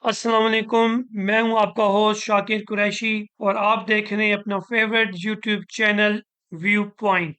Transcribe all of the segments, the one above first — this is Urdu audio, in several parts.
السلام علیکم، میں ہوں آپ کا ہوسٹ شاکر قریشی اور آپ دیکھ رہے ہیں اپنا favourite YouTube channel View Point.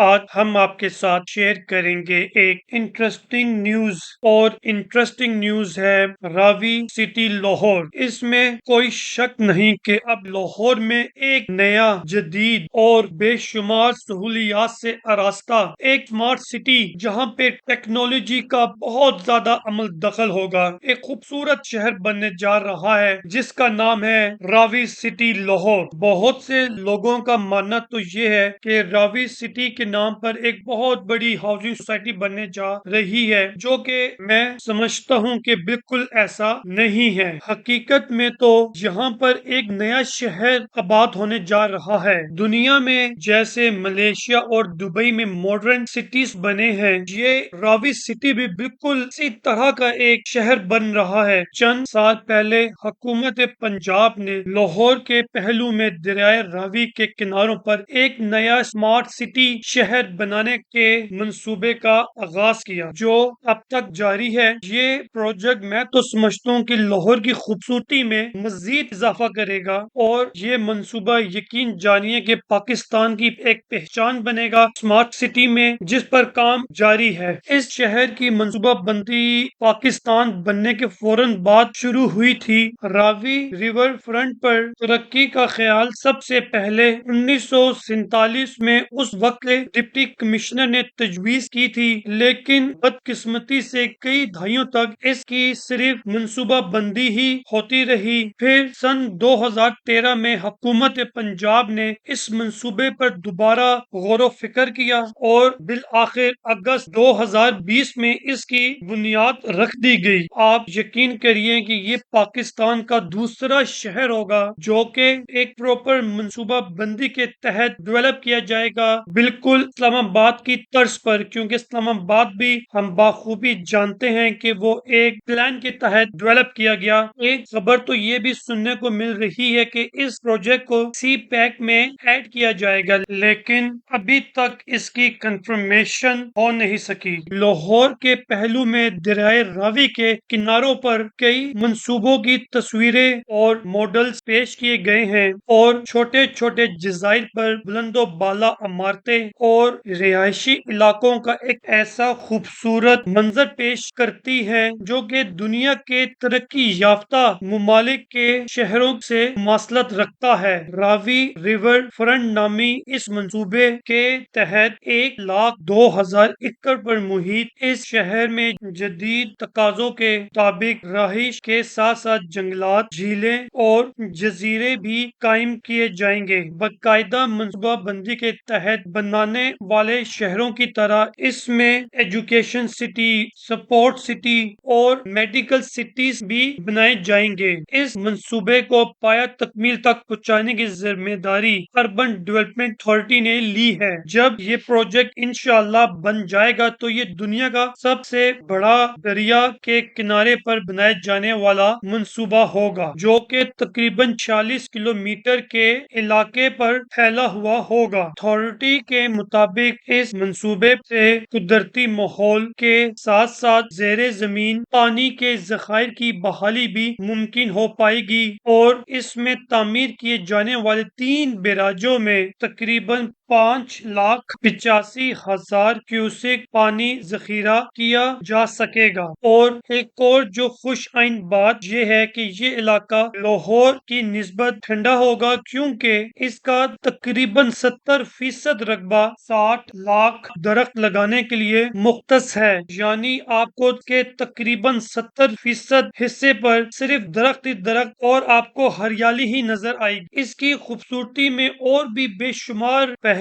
آج ہم آپ کے ساتھ شیئر کریں گے ایک انٹرسٹنگ نیوز، اور انٹرسٹنگ نیوز ہے راوی سٹی لاہور۔ اس میں کوئی شک نہیں کہ اب لاہور میں ایک نیا جدید اور بے شمار سہولیات سے آراستہ ایک اسمارٹ سٹی، جہاں پہ ٹیکنالوجی کا بہت زیادہ عمل دخل ہوگا، ایک خوبصورت شہر بننے جا رہا ہے جس کا نام ہے راوی سٹی لاہور۔ بہت سے لوگوں کا ماننا تو یہ ہے کہ راوی سٹی کے نام پر ایک بہت بڑی ہاؤسنگ سوسائٹی بننے جا رہی ہے، جو کہ میں سمجھتا ہوں کہ بالکل ایسا نہیں ہے۔ حقیقت میں تو یہاں پر ایک نیا شہر آباد ہونے جا رہا ہے۔ دنیا میں جیسے ملیشیا اور دبئی میں ماڈرن سٹیز بنے ہیں، یہ راوی سٹی بھی بالکل اسی طرح کا ایک شہر بن رہا ہے۔ چند سال پہلے حکومت پنجاب نے لاہور کے پہلو میں دریائے راوی کے کناروں پر ایک نیا اسمارٹ سٹی شہر بنانے کے منصوبے کا آغاز کیا، جو اب تک جاری ہے۔ یہ پروجیکٹ میں تو سمجھتا ہوں کہ لاہور کی خوبصورتی میں مزید اضافہ کرے گا، اور یہ منصوبہ یقین جانیے کہ پاکستان کی ایک پہچان بنے گا اسمارٹ سٹی میں، جس پر کام جاری ہے۔ اس شہر کی منصوبہ بندی پاکستان بننے کے فوراً بعد شروع ہوئی تھی۔ راوی ریور فرنٹ پر ترقی کا خیال سب سے پہلے 1947 میں اس وقت کے ڈپٹی کمشنر نے تجویز کی تھی، لیکن بدقسمتی سے کئی دہائیوں تک اس کی صرف منصوبہ بندی ہی ہوتی رہی۔ پھر سن 2013 میں حکومت پنجاب نے اس منصوبے پر دوبارہ غور و فکر کیا، اور بالآخر اگست 2020 میں اس کی بنیاد رکھ دی گئی۔ آپ یقین کریے کہ یہ پاکستان کا دوسرا شہر ہوگا جو کہ ایک پراپر منصوبہ بندی کے تحت ڈیولپ کیا جائے گا، بالکل اسلام آباد کی طرز پر، کیونکہ اسلام آباد بھی ہم بخوبی جانتے ہیں کہ وہ ایک پلان کے تحت ڈیولپ کیا گیا۔ ایک خبر تو یہ بھی سننے کو مل رہی ہے کہ اس پروجیکٹ کو سی پیک میں ایڈ کیا جائے گا، لیکن ابھی تک اس کی کنفرمیشن ہو نہیں سکی۔ لاہور کے پہلو میں دریائے راوی کے کناروں پر کئی منصوبوں کی تصویریں اور ماڈلز پیش کیے گئے ہیں، اور چھوٹے چھوٹے جزائر پر بلند و بالا عمارتیں اور رہائشی علاقوں کا ایک ایسا خوبصورت منظر پیش کرتی ہے جو کہ دنیا کے ترقی یافتہ ممالک کے شہروں سے مماثلت رکھتا ہے۔ راوی ریور فرنٹ نامی اس منصوبے کے تحت 1,02,000 ایکڑ پر محیط اس شہر میں جدید تقاضوں کے مطابق رہائش کے ساتھ ساتھ جنگلات، جھیلیں اور جزیرے بھی قائم کیے جائیں گے۔ باقاعدہ منصوبہ بندی کے تحت بنانے والے شہروں کی طرح اس میں ایجوکیشن سٹی، سپورٹ سٹی اور میڈیکل سٹیز بھی بنائے جائیں گے۔ اس منصوبے کو پایہ تکمیل تک پہنچانے کی ذمہ داری اربن ڈیولپمنٹ اتھارٹی نے لی ہے۔ جب یہ پروجیکٹ انشاءاللہ بن جائے گا تو یہ دنیا کا سب سے بڑا دریا کے کنارے پر بنائے جانے والا منصوبہ ہوگا، جو کہ تقریباً 46 کلومیٹر کے علاقے پر پھیلا ہوا ہوگا۔ اتھارٹی کے مطابق اس منصوبے سے قدرتی ماحول کے ساتھ ساتھ زیر زمین پانی کے ذخائر کی بحالی بھی ممکن ہو پائے گی، اور اس میں تعمیر کیے جانے والے 3 بیراجوں میں تقریباً 5,85,000 کیوسک پانی ذخیرہ کیا جا سکے گا۔ اور ایک اور جو خوش آئند بات یہ ہے کہ یہ علاقہ لاہور کی نسبت ٹھنڈا ہوگا، کیونکہ اس کا تقریباً 70% رقبہ 60 لاکھ درخت لگانے کے لیے مختص ہے، یعنی آپ کو کے تقریباً 70% حصے پر صرف درخت ہی درخت اور آپ کو ہریالی ہی نظر آئے گی۔ اس کی خوبصورتی میں اور بھی بے شمار پہلو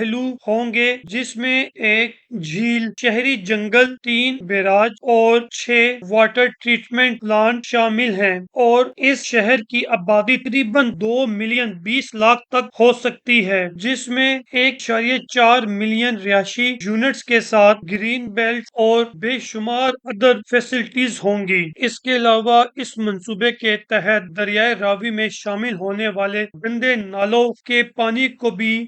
ہوں گے، جس میں ایک جھیل، شہری جنگل، 3 بیراج اور 6 واٹر ٹریٹمنٹ پلانٹ شامل ہیں، اور اس شہر کی آبادی تقریباً 2,20,00,000 تک ہو سکتی ہے، جس میں 1.4 ملین رہائشی یونٹس کے ساتھ گرین بیلٹ اور بے شمار ادر فیسلٹیز ہوں گی۔ اس کے علاوہ اس منصوبے کے تحت دریائے راوی میں شامل ہونے والے گندے نالوں کے پانی کو بھی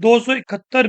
271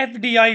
FDI